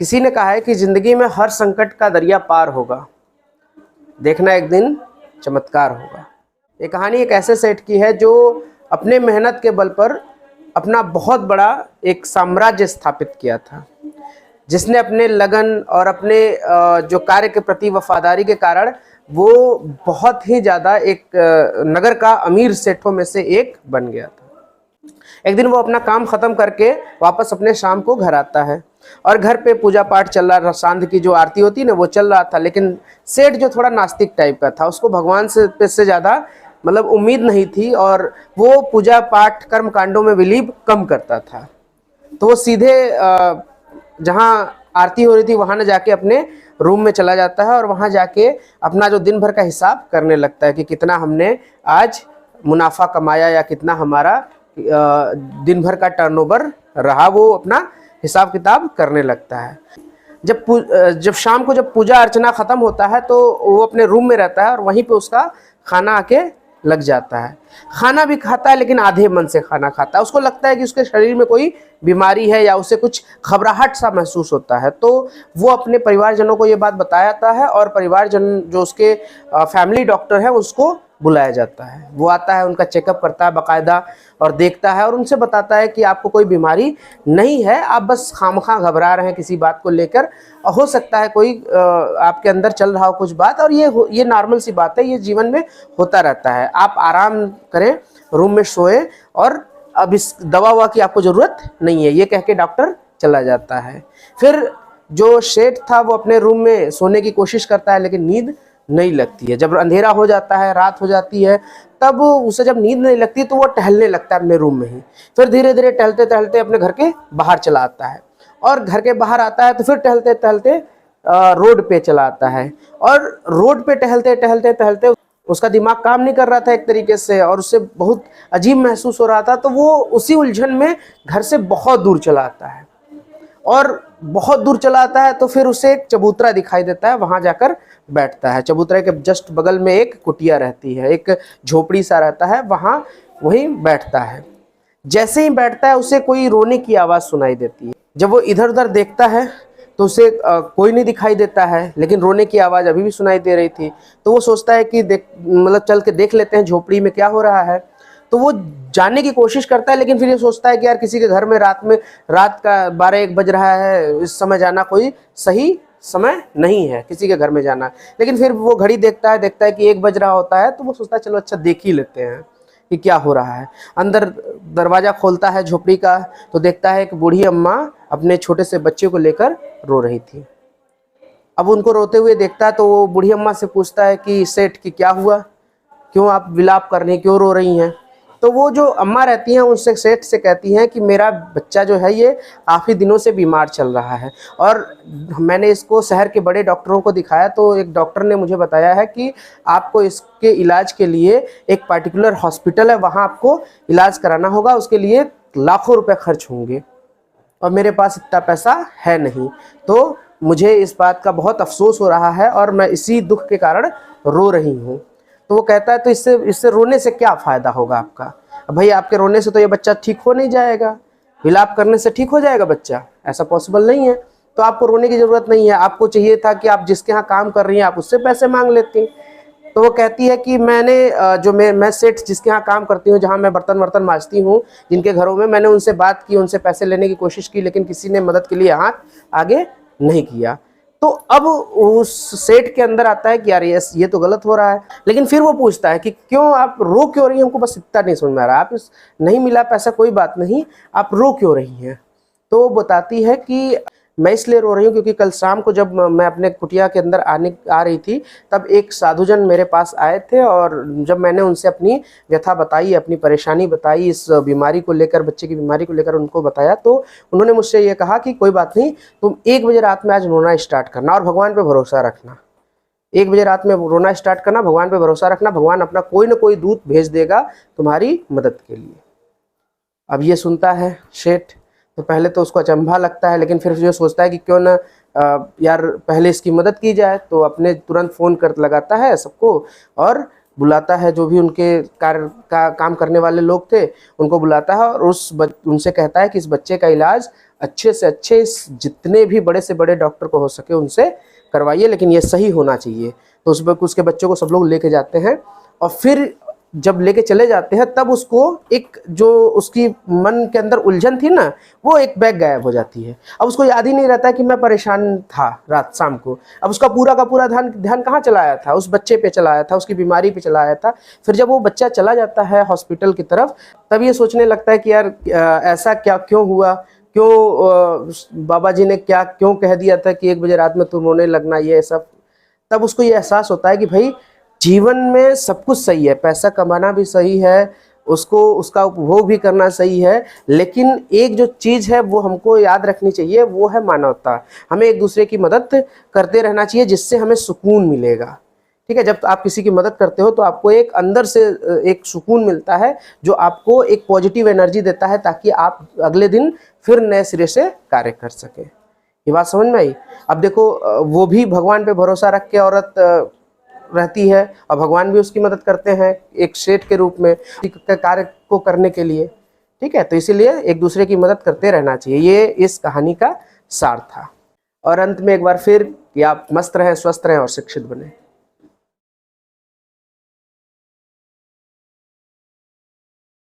किसी ने कहा है कि जिंदगी में हर संकट का दरिया पार होगा, देखना एक दिन चमत्कार होगा। ये कहानी एक ऐसे सेठ की है जो अपने मेहनत के बल पर अपना बहुत बड़ा एक साम्राज्य स्थापित किया था, जिसने अपने लगन और अपने जो कार्य के प्रति वफादारी के कारण वो बहुत ही ज़्यादा एक नगर का अमीर सेठों में से एक बन गया था। एक दिन वो अपना काम ख़त्म करके वापस अपने शाम को घर आता है और घर पे पूजा पाठ चल रहा, सांझ की जो आरती होती है ना वो चल रहा था। लेकिन सेठ जो थोड़ा नास्तिक टाइप का था, उसको भगवान से ज़्यादा मतलब उम्मीद नहीं थी और वो पूजा पाठ कर्म कांडों में बिलीव कम करता था। तो वो सीधे जहाँ आरती हो रही थी वहाँ न जाके अपने रूम में चला जाता है और वहाँ जाके अपना जो दिन भर का हिसाब करने लगता है कि कितना हमने आज मुनाफा कमाया या कितना हमारा दिन भर का टर्नओवर रहा, वो अपना हिसाब किताब करने लगता है। जब शाम को जब पूजा अर्चना ख़त्म होता है तो वो अपने रूम में रहता है और वहीं पे उसका खाना आके लग जाता है। खाना भी खाता है लेकिन आधे मन से खाना खाता है। उसको लगता है कि उसके शरीर में कोई बीमारी है या उसे कुछ घबराहट सा महसूस होता है। तो वो अपने परिवारजनों को ये बात बताता है और परिवारजन जो उसके फैमिली डॉक्टर हैं उसको बुलाया जाता है। वो आता है, उनका चेकअप करता है बाकायदा और देखता है और उनसे बताता है कि आपको कोई बीमारी नहीं है, आप बस खामखा घबरा रहे हैं किसी बात को लेकर। हो सकता है कोई आपके अंदर चल रहा हो कुछ बात, और ये नॉर्मल सी बात है, ये जीवन में होता रहता है। आप आराम करें, रूम में सोएं और अब इस दवा ववा की आपको ज़रूरत नहीं है, ये कह के डॉक्टर चला जाता है। फिर जो सेठ था वो अपने रूम में सोने की कोशिश करता है लेकिन नींद नहीं लगती है। जब अंधेरा हो जाता है, रात हो जाती है, तब उसे जब नींद नहीं लगती तो वो टहलने लगता है अपने रूम में ही। फिर धीरे धीरे टहलते टहलते अपने घर के बाहर चला आता है और घर के बाहर आता है तो फिर टहलते टहलते रोड पे चला आता है और रोड पे टहलते टहलते टहलते उसका दिमाग काम नहीं कर रहा था एक तरीके से और उससे बहुत अजीब महसूस हो रहा था। तो वो उसी उलझन में घर से बहुत दूर चला आता है और बहुत दूर चला आता है तो फिर उसे एक चबूतरा दिखाई देता है, वहां जाकर बैठता है। चबूतरे के जस्ट बगल में एक कुटिया रहती है, एक झोपड़ी सा रहता है, वहां वहीं बैठता है। जैसे ही बैठता है उसे कोई रोने की आवाज़ सुनाई देती है। जब वो इधर उधर देखता है तो उसे कोई नहीं दिखाई देता है, लेकिन रोने की आवाज़ अभी भी सुनाई दे रही थी। तो वो सोचता है कि मतलब चल के देख लेते हैं झोपड़ी में क्या हो रहा है। तो वो जानने की कोशिश करता है, लेकिन फिर ये सोचता है कि यार किसी के घर में रात का 12-1 बज रहा है, इस समय जाना कोई सही समय नहीं है किसी के घर में जाना। लेकिन फिर वो घड़ी देखता है कि 1 बज रहा होता है, तो वो सोचता है चलो अच्छा देख ही लेते हैं कि क्या हो रहा है। अंदर दरवाज़ा खोलता है झोपड़ी का तो देखता है कि बूढ़ी अम्मा अपने छोटे से बच्चे को लेकर रो रही थी। अब उनको रोते हुए देखता है तो वो बूढ़ी अम्मा से पूछता है कि सेठ की क्या हुआ, क्यों आप विलाप कर रही हैं, क्यों रो रही हैं। तो वो जो अम्मा रहती हैं उनसे सेठ से कहती हैं कि मेरा बच्चा जो है ये काफ़ी दिनों से बीमार चल रहा है और मैंने इसको शहर के बड़े डॉक्टरों को दिखाया तो एक डॉक्टर ने मुझे बताया है कि आपको इसके इलाज के लिए एक पर्टिकुलर हॉस्पिटल है, वहाँ आपको इलाज कराना होगा, उसके लिए लाखों रुपये खर्च होंगे और मेरे पास इतना पैसा है नहीं। तो मुझे इस बात का बहुत अफसोस हो रहा है और मैं इसी दुख के कारण रो रही हूँ। तो वो कहता है तो इससे रोने से क्या फ़ायदा होगा आपका? भाई आपके रोने से तो ये बच्चा ठीक हो नहीं जाएगा, विलाप करने से ठीक हो जाएगा बच्चा? ऐसा पॉसिबल नहीं है। तो आपको रोने की ज़रूरत नहीं है, आपको चाहिए था कि आप जिसके यहाँ काम कर रही हैं आप उससे पैसे मांग लेती। तो वो कहती है कि मैं सेठ जिसके यहाँ काम करती हूँ, जहाँ मैं बर्तन मांजती हूँ, जिनके घरों में, मैंने उनसे बात की, उनसे पैसे लेने की कोशिश की, लेकिन किसी ने मदद के लिए हाथ आगे नहीं किया। तो अब उस सेठ के अंदर आता है कि यार ये तो गलत हो रहा है। लेकिन फिर वो पूछता है कि क्यों आप रो क्यों रही हैं, हमको बस इतना नहीं समझ में आ रहा, आप नहीं मिला पैसा कोई बात नहीं, आप रो क्यों रही हैं? तो वो बताती है कि मैं इसलिए रो रही हूँ क्योंकि कल शाम को जब मैं अपने कुटिया के अंदर आ रही थी तब एक साधुजन मेरे पास आए थे और जब मैंने उनसे अपनी व्यथा बताई, अपनी परेशानी बताई, इस बीमारी को लेकर, बच्चे की बीमारी को लेकर उनको बताया, तो उन्होंने मुझसे ये कहा कि कोई बात नहीं, तुम 1 बजे रात में आज रोना स्टार्ट करना और भगवान पर भरोसा रखना। 1 बजे रात में रोना स्टार्ट करना, भगवान पर भरोसा रखना, भगवान अपना कोई ना कोई दूत भेज देगा तुम्हारी मदद के लिए। अब ये सुनता है सेठ तो पहले तो उसको अचंभा लगता है, लेकिन फिर जो सोचता है कि क्यों ना यार पहले इसकी मदद की जाए। तो अपने तुरंत फ़ोन कर लगाता है सबको और बुलाता है, जो भी उनके कार्य का काम करने वाले लोग थे उनको बुलाता है और उनसे कहता है कि इस बच्चे का इलाज अच्छे से अच्छे, जितने भी बड़े से बड़े डॉक्टर को हो सके उनसे करवाइए, लेकिन ये सही होना चाहिए। तो उसके बच्चों को सब लोग लेके जाते हैं और फिर जब लेके चले जाते हैं तब उसको एक जो उसकी मन के अंदर उलझन थी ना, वो एक बैग गायब हो जाती है। अब उसको याद ही नहीं रहता कि मैं परेशान था रात शाम को। अब उसका पूरा का पूरा ध्यान कहाँ चलाया था? उस बच्चे पे चलाया था, उसकी बीमारी पे चलाया था। फिर जब वो बच्चा चला जाता है हॉस्पिटल की तरफ, तब ये सोचने लगता है कि यार ऐसा क्या क्यों हुआ, क्यों बाबा जी ने क्या क्यों कह दिया था कि 1 बजे रात में तुम रोने लगना, ये सब। तब उसको ये एहसास होता है कि भाई जीवन में सब कुछ सही है, पैसा कमाना भी सही है, उसको उसका उपभोग भी करना सही है, लेकिन एक जो चीज़ है वो हमको याद रखनी चाहिए, वो है मानवता। हमें एक दूसरे की मदद करते रहना चाहिए, जिससे हमें सुकून मिलेगा। ठीक है, जब आप किसी की मदद करते हो तो आपको एक अंदर से एक सुकून मिलता है, जो आपको एक पॉजिटिव एनर्जी देता है, ताकि आप अगले दिन फिर नए सिरे से कार्य कर सकें। ये बात समझ में आई? अब देखो वो भी भगवान पे भरोसा रख के औरत रहती है और भगवान भी उसकी मदद करते हैं एक सेठ के रूप में कार्य को करने के लिए। ठीक है, तो इसीलिए एक दूसरे की मदद करते रहना चाहिए। ये इस कहानी का सार था। और अंत में एक बार फिर कि आप मस्त रहें, स्वस्थ रहें और शिक्षित बने।